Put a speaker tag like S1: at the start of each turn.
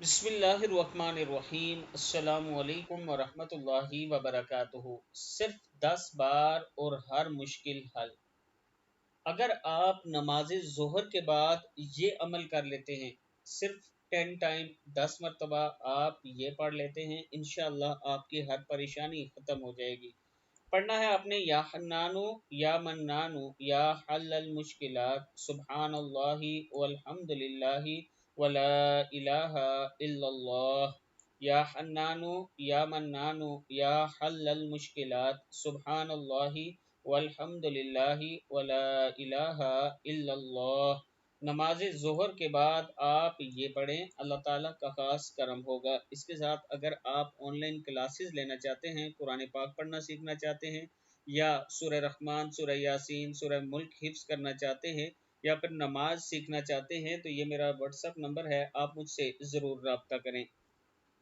S1: बिस्मिल्लाहिर्रहमानिर्रहीम। अस्सलामु अलैकुम वरहमतुल्लाहि वबरकातुहू। सिर्फ 10 बार और हर मुश्किल हल। अगर आप नमाज ज़ोहर के बाद ये अमल कर लेते हैं, सिर्फ 10 टाइम 10 मरतबा आप ये पढ़ लेते हैं, इंशाअल्लाह आपकी हर परेशानी ख़त्म हो जाएगी। पढ़ना है आपने या हन्नानु या मन्नानु या हल्लल मुश्किलात सुब्हानल्लाहि वल्हम्दुलिल्लाहि वला इलाहा इल्लल्लाह। या हन्नानु या मन्नानु या हल्लल मुश्किलात सुब्हानल्लाहि वल्हम्दुलिल्लाहि वला इलाहा इल्लल्लाह। नमाज ज़ोहर के बाद आप ये पढ़ें, अल्लाह ताला का ख़ास करम होगा। इसके साथ अगर आप ऑनलाइन क्लासेस लेना चाहते हैं, कुरान पाक पढ़ना सीखना चाहते हैं, या सूरह रहमान, सूरह यासीन, सूरह मुल्क हिफ्ज़ करना चाहते हैं, या फिर नमाज सीखना चाहते हैं, तो ये मेरा व्हाट्सअप नंबर है, आप मुझसे ज़रूर रब्ता करें।